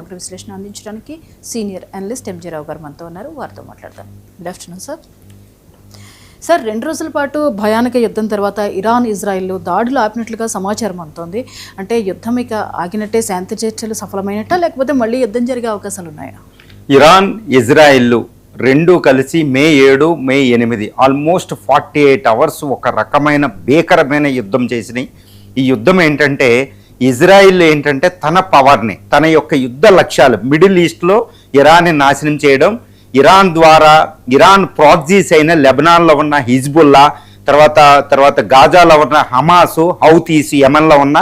సమగ్ర విశ్లేషణ అందించడానికి సీనియర్ అనలిస్ట్ ఎంజీ రావు గారు మనతో ఉన్నారు. వారితో మాట్లాడతాం. Good afternoon sir. సార్, 2 రోజుల పాటు భయానక యుద్ధం తర్వాత ఇరాన్ ఇజ్రాయిల్ దాడులు ఆపినట్లుగా సమాచారం అందుతోంది. అంటే యుద్ధం ఇక ఆగినట్టే, శాంతి చర్చలు సఫలమైనట్ట, లేకపోతే మళ్ళీ యుద్ధం జరిగే అవకాశాలు ఉన్నాయా? ఇరాన్ ఇజ్రాయిల్ రెండు కలిసి మే 7 మే 8 ఆల్మోస్ట్ 48 అవర్స్ ఒక రకమైన భీకరమైన యుద్ధం చేసినాయి. ఈ యుద్ధం ఏంటంటే ఇజ్రాయిల్ ఏంటంటే తన పవర్ని, తన యొక్క యుద్ధ లక్ష్యాలు మిడిల్ ఈస్ట్లో ఇరాన్ని నాశనం చేయడం, ఇరాన్ ద్వారా ఇరాన్ ప్రాక్సీస్ అయిన లెబనాన్లో ఉన్న హిజ్బుల్లా, తర్వాత గాజాలో ఉన్న హమాసు, హౌతీస్, యమన్లో ఉన్న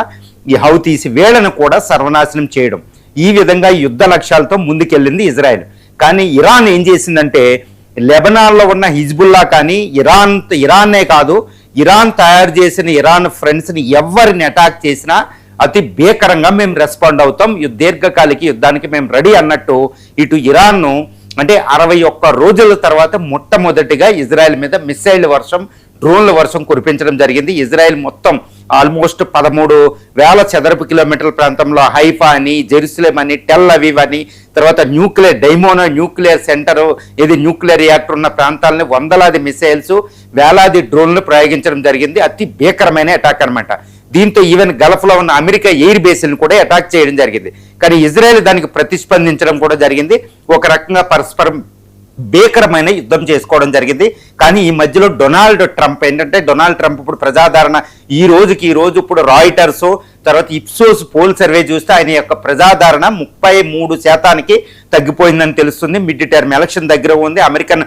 ఈ హౌతీస్, వీళ్ళను కూడా సర్వనాశనం చేయడం. ఈ విధంగా యుద్ధ లక్ష్యాలతో ముందుకెళ్ళింది ఇజ్రాయెల్. కానీ ఇరాన్ ఏం చేసిందంటే లెబనాన్లో ఉన్న హిజ్బుల్లా కానీ ఇరాన్నే కాదు, ఇరాన్ తయారు చేసిన ఇరాన్ ఫ్రెండ్స్ని ఎవరిని అటాక్ చేసినా అతి భీకరంగా మేము రెస్పాండ్ అవుతాం, దీర్ఘకాలిక యుద్ధానికి మేము రెడీ అన్నట్టు ఇటు ఇరాన్ను అంటే 61 రోజుల తర్వాత మొట్టమొదటిగా ఇజ్రాయెల్ మీద మిసైల్ వర్షం, డ్రోన్ల వర్షం కురిపించడం జరిగింది. ఇజ్రాయెల్ మొత్తం ఆల్మోస్ట్ 13,000 చదరపు కిలోమీటర్ల ప్రాంతంలో హైఫా అని, జెరూసలేం అని, టెల్ అవీవ్ అని, తర్వాత డైమోనో న్యూక్లియర్ సెంటర్, ఇది న్యూక్లియర్ రియాక్టర్ ఉన్న ప్రాంతాలని వందలాది మిసైల్స్, వేలాది డ్రోన్లు ప్రయోగించడం జరిగింది. అతి భీకరమైన అటాక్ అనమాట. దీంతో ఈవెన్ గల్ఫ్లో ఉన్న అమెరికా ఎయిర్ బేస్ని కూడా అటాక్ చేయడం జరిగింది. కానీ ఇజ్రాయెల్ దానికి ప్రతిస్పందించడం కూడా జరిగింది. ఒక రకంగా పరస్పరం భీకరమైన యుద్ధం చేసుకోవడం జరిగింది. కానీ ఈ మధ్యలో డొనాల్డ్ ట్రంప్ ఇప్పుడు ప్రజాదరణ ఈ రోజు ఇప్పుడు రాయిటర్స్, తర్వాత ఇప్సోస్ పోల్ సర్వే చూస్తే ఆయన యొక్క ప్రజాదరణ 33% తగ్గిపోయిందని తెలుస్తుంది. మిడ్ టర్మ్ ఎలక్షన్ దగ్గర ఉంది. అమెరికన్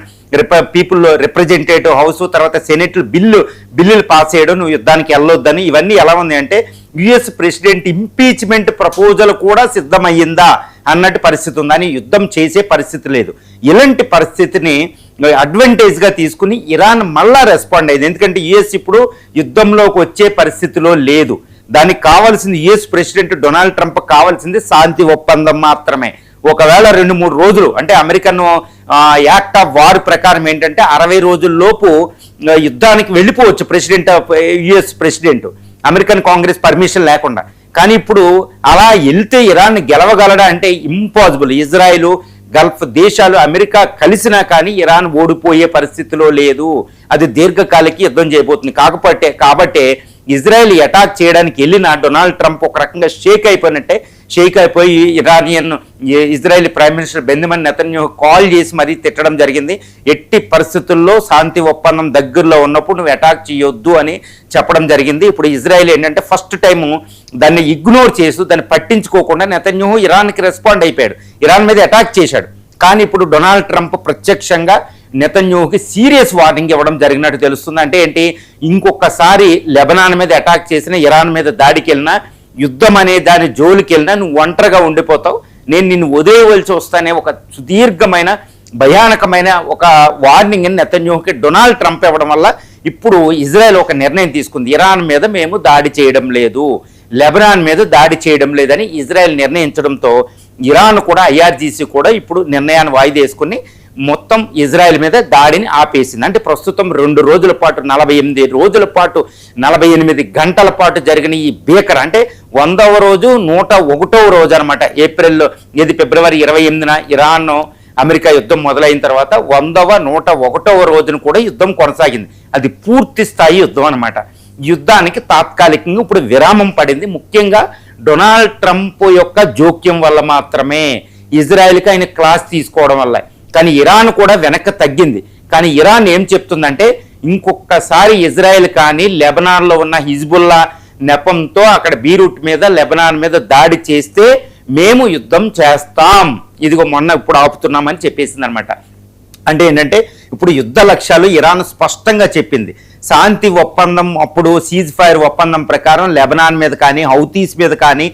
పీపుల్ రిప్రజెంటేటివ్ హౌస్, తర్వాత సెనెట్ బిల్లులు పాస్ చేయడం, నువ్వు యుద్ధానికి వెళ్ళొద్దని, ఇవన్నీ ఎలా ఉంది అంటే యుఎస్ ప్రెసిడెంట్ ఇంపీచ్మెంట్ ప్రపోజల్ కూడా సిద్ధమయ్యిందా అన్నట్టు పరిస్థితి ఉందని, యుద్ధం చేసే పరిస్థితి లేదు. ఇలాంటి పరిస్థితిని అడ్వాంటేజ్గా తీసుకుని ఇరాన్ మళ్ళా రెస్పాండ్ అయింది. ఎందుకంటే యుఎస్ ఇప్పుడు యుద్ధంలోకి వచ్చే పరిస్థితిలో లేదు. దానికి కావాల్సింది యుఎస్ ప్రెసిడెంట్ డొనాల్డ్ ట్రంప్ కావాల్సింది శాంతి ఒప్పందం మాత్రమే. ఒకవేళ 2-3 రోజులు అంటే అమెరికన్ యాక్ట్ ఆఫ్ వార్ ప్రకారం ఏంటంటే 60 రోజుల్లోపు యుద్ధానికి వెళ్ళిపోవచ్చు US president, American Congress permission లేకుండా. కానీ ఇప్పుడు అలా వెళ్తే ఇరాన్ గెలవగలడా అంటే ఇంపాసిబుల్. ఇజ్రాయిల్, గల్ఫ్ దేశాలు, అమెరికా కలిసినా కానీ ఇరాన్ ఓడిపోయే పరిస్థితిలో లేదు. అది దీర్ఘకాలిక యుద్ధం చేయబోతుంది. కాబట్టే ఇజ్రాయెల్ అటాక్ చేయడానికి వెళ్ళిన డొనాల్డ్ ట్రంప్ ఒక రకంగా షేక్ అయిపోయి Israel prime minister Benjamin Netanyahu call చేసి మరీ తిట్టడం జరిగింది. ఎట్టి పరిస్థితుల్లో శాంతి ఒప్పందం దగ్గరలో ఉన్నప్పుడు నువ్వు అటాక్ చేయొద్దు అని చెప్పడం జరిగింది. ఇప్పుడు ఇజ్రాయెల్ ఏంటంటే ఫస్ట్ టైము దాన్ని ఇగ్నోర్ చేస్తూ దాన్ని పట్టించుకోకుండా నెతన్యాహు ఇరాన్కి రెస్పాండ్ అయిపోయాడు, ఇరాన్ మీద అటాక్ చేశాడు. కానీ ఇప్పుడు డొనాల్డ్ ట్రంప్ ప్రత్యక్షంగా నెతన్యాహుకి సీరియస్ వార్నింగ్ ఇవ్వడం జరిగినట్టు తెలుస్తుంది. అంటే ఏంటి, ఇంకొకసారి లెబనాన్ మీద అటాక్ చేసిన, ఇరాన్ మీద దాడికి వెళ్ళినా, యుద్ధం అనే దాని జోలికి వెళ్ళినా నువ్వు ఒంటరిగా ఉండిపోతావు, నేను నిన్ను వదిలేయవలసి వస్తానే ఒక సుదీర్ఘమైన భయానకమైన ఒక వార్నింగ్ నెతన్యాహుకి డొనాల్డ్ ట్రంప్ ఇవ్వడం వల్ల ఇప్పుడు ఇజ్రాయెల్ ఒక నిర్ణయం తీసుకుంది. ఇరాన్ మీద మేము దాడి చేయడం లేదు, లెబనాన్ మీద దాడి చేయడం లేదని ఇజ్రాయెల్ నిర్ణయించడంతో ఇరాన్ కూడా, ఐఆర్జీసీ కూడా ఇప్పుడు నిర్ణయాన్ని వాయిదా వేసుకుని మొత్తం ఇజ్రాయెల్ మీద దాడిని ఆపేసింది. అంటే ప్రస్తుతం 2 రోజుల పాటు 48 రోజుల పాటు 48 గంటల పాటు జరిగిన ఈ భీకర అంటే 100వ రోజు 101వ రోజు అనమాట. ఫిబ్రవరి 28న ఇరాన్ అమెరికా యుద్ధం మొదలైన తర్వాత 100వ 101వ రోజున కూడా యుద్ధం కొనసాగింది. అది పూర్తి స్థాయి యుద్ధం అనమాట. యుద్ధానికి తాత్కాలికంగా ఇప్పుడు విరామం పడింది. ముఖ్యంగా డొనాల్డ్ ట్రంప్ యొక్క జోక్యం వల్ల మాత్రమే, ఇజ్రాయెల్కి ఆయన క్లాస్ తీసుకోవడం వల్ల. కానీ ఇరాన్ కూడా వెనక్కి తగ్గింది. కానీ ఇరాన్ ఏం చెప్తుందంటే ఇంకొకసారి ఇజ్రాయెల్ కానీ లెబనాన్లో ఉన్న హిజ్బుల్లా నెపంతో అక్కడ బీరూట్ మీద, లెబనాన్ మీద దాడి చేస్తే మేము యుద్ధం చేస్తాం, ఇదిగో ఇప్పుడు ఆపుతున్నామని చెప్పేసింది అనమాట. అంటే ఏంటంటే ఇప్పుడు యుద్ధ లక్ష్యాలు ఇరాన్ స్పష్టంగా చెప్పింది. శాంతి ఒప్పందం అప్పుడు సీజ్ ఫైర్ ఒప్పందం ప్రకారం లెబనాన్ మీద కానీ, హౌతీస్ మీద కానీ,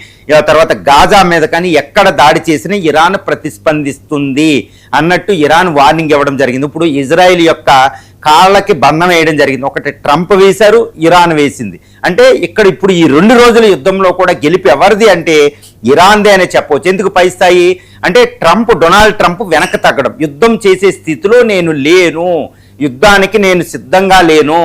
తర్వాత గాజా మీద కానీ ఎక్కడ దాడి చేసినా ఇరాన్ ప్రతిస్పందిస్తుంది అన్నట్టు ఇరాన్ వార్నింగ్ ఇవ్వడం జరిగింది. ఇప్పుడు ఇజ్రాయెల్ యొక్క కాళ్ళకి బంధం వేయడం జరిగింది. ఒకటి ట్రంప్ వేశారు, ఇరాన్ వేసింది. అంటే ఇక్కడ ఇప్పుడు ఈ 2 రోజుల యుద్ధంలో కూడా గెలిపి ఎవరిది అంటే ఇరాన్దే అనే చెప్పవచ్చు. ఎందుకు పై స్థాయి అంటే డొనాల్డ్ ట్రంప్ వెనక్కి తగ్గడం, యుద్ధం చేసే స్థితిలో నేను లేను, యుద్ధానికి నేను సిద్ధంగా లేను,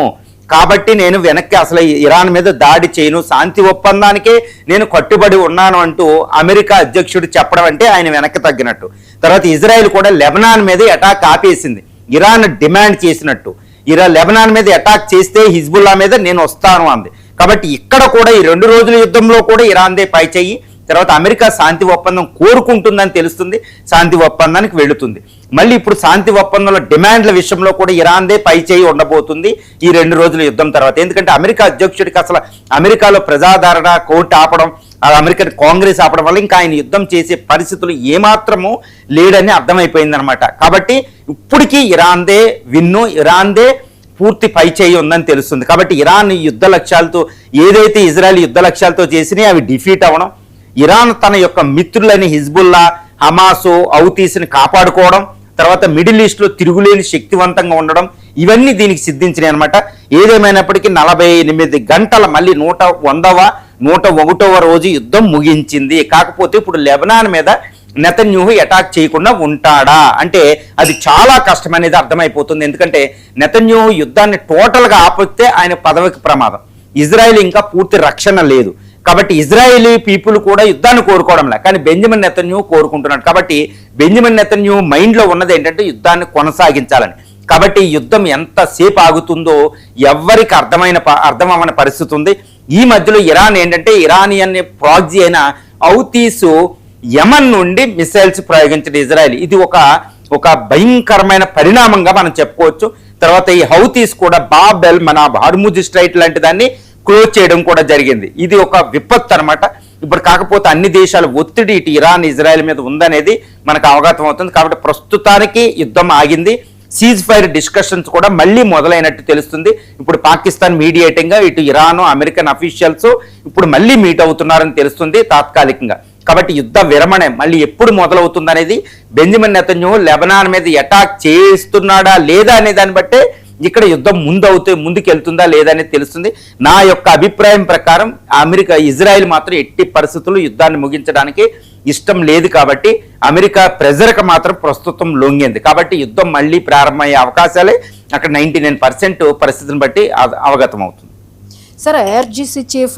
కాబట్టి నేను వెనక్కి అసలు ఇరాన్ మీద దాడి చేయను, శాంతి ఒప్పందానికే నేను కట్టుబడి ఉన్నాను అంటూ అమెరికా అధ్యక్షుడు చెప్పడం అంటే ఆయన వెనక్కి తగ్గినట్టు. తర్వాత ఇజ్రాయెల్ కూడా లెబనాన్ మీద అటాక్ ఆపేసింది, ఇరాన్ డిమాండ్ చేసినట్టు. లెబనాన్ మీద అటాక్ చేస్తే హిజ్బుల్లా మీద నేను వస్తాను అంది. కాబట్టి ఇక్కడ కూడా ఈ 2 రోజుల యుద్ధంలో కూడా ఇరాన్దే పై చెయ్యి. తర్వాత అమెరికా శాంతి ఒప్పందం కోరుకుంటుందని తెలుస్తుంది, శాంతి ఒప్పందానికి వెళుతుంది. మళ్ళీ ఇప్పుడు శాంతి ఒప్పందంలో డిమాండ్ల విషయంలో కూడా ఇరాన్దే పై చేయి ఉండబోతుంది ఈ 2 రోజుల యుద్ధం తర్వాత. ఎందుకంటే అమెరికా అధ్యక్షుడికి అసలు అమెరికాలో ప్రజాదరణ, కోర్టు ఆపడం, అమెరికన్ కాంగ్రెస్ ఆపడం వల్ల ఇంకా ఆయన యుద్ధం చేసే పరిస్థితులు ఏమాత్రము లేడని అర్థమైపోయిందనమాట. కాబట్టి ఇప్పటికీ ఇరాన్దే విన్ను, ఇరాన్దే పూర్తి పై చేయి ఉందని తెలుస్తుంది. కాబట్టి ఇరాన్ యుద్ధ లక్ష్యాలతో ఏదైతే ఇజ్రాయెల్ యుద్ధ లక్ష్యాలతో చేసినాయి అవి డిఫీట్ అవ్వడం, ఇరాన్ తన యొక్క మిత్రులని హిజ్బుల్లా, హమాసు, హౌతీస్ని కాపాడుకోవడం, తర్వాత మిడిల్ ఈస్ట్లో తిరుగులేని శక్తివంతంగా ఉండడం, ఇవన్నీ దీనికి సిద్ధించినాయి అనమాట. ఏదేమైనప్పటికీ 48 గంటల మళ్ళీ 101వ రోజు యుద్ధం ముగించింది. కాకపోతే ఇప్పుడు లెబనాన్ మీద నెతన్యాహు అటాక్ చేయకుండా ఉంటాడా అంటే అది చాలా కష్టం అనేది అర్థమైపోతుంది. ఎందుకంటే నెతన్యాహు యుద్ధాన్ని టోటల్గా ఆపితే ఆయన పదవికి ప్రమాదం. ఇజ్రాయెల్ ఇంకా పూర్తి రక్షణ లేదు. కాబట్టి ఇజ్రాయేలీ పీపుల్ కూడా యుద్ధాన్ని కోరుకోవడంలే, కానీ బెంజమిన్ నెతన్యాహు కోరుకుంటున్నాడు. కాబట్టి బెంజమిన్ నెతన్యాహు మైండ్లో ఉన్నది ఏంటంటే యుద్ధాన్ని కొనసాగించాలని. కాబట్టి యుద్ధం ఎంతసేపు ఆగుతుందో ఎవ్వరికి అర్థమవని పరిస్థితి ఉంది. ఈ మధ్యలో ఇరాన్ ఏంటంటే ఇరానియన్ ప్రాక్సీ అయిన హౌతీసు యమన్ నుండి మిసైల్స్ ప్రయోగించిన ఇజ్రాయెల్, ఇది ఒక భయంకరమైన పరిణామంగా మనం చెప్పుకోవచ్చు. తర్వాత ఈ హౌతీస్ కూడా బాబెల్, మన హార్ముజ్ స్ట్రైట్ లాంటి దాన్ని క్లోజ్ చేయడం కూడా జరిగింది. ఇది ఒక విపత్తు అనమాట. ఇప్పుడు కాకపోతే అన్ని దేశాల ఒత్తిడి ఇటు ఇరాన్, ఇజ్రాయెల్ మీద ఉందనేది మనకు అవగతం అవుతుంది. కాబట్టి ప్రస్తుతానికి యుద్ధం ఆగింది. సీజ్ ఫైర్ డిస్కషన్స్ కూడా మళ్ళీ మొదలైనట్టు తెలుస్తుంది. ఇప్పుడు పాకిస్తాన్ మీడియేటింగ్గా ఇటు ఇరాన్, అమెరికన్ అఫీషియల్స్ ఇప్పుడు మళ్ళీ మీట్ అవుతున్నారని తెలుస్తుంది తాత్కాలికంగా. కాబట్టి యుద్ధ విరమణ మళ్ళీ ఎప్పుడు మొదలవుతుంది అనేది బెంజమిన్ నెతన్యాహు లెబనాన్ మీద అటాక్ చేస్తున్నాడా లేదా అనే దాన్ని బట్టే ఇక్కడ యుద్ధం ముందుకెళ్తుందా లేదా అనేది తెలుస్తుంది. నా యొక్క అభిప్రాయం ప్రకారం ఇజ్రాయెల్ మాత్రం ఎట్టి పరిస్థితుల్లో యుద్ధాన్ని ముగించడానికి ఇష్టం లేదు. కాబట్టి అమెరికా ప్రెజర్కి మాత్రం ప్రస్తుతం లొంగింది. కాబట్టి యుద్ధం మళ్ళీ ప్రారంభమయ్యే అవకాశాలే అక్కడ 99% పరిస్థితిని బట్టి అవగతం అవుతుంది. Sir, IRGC chief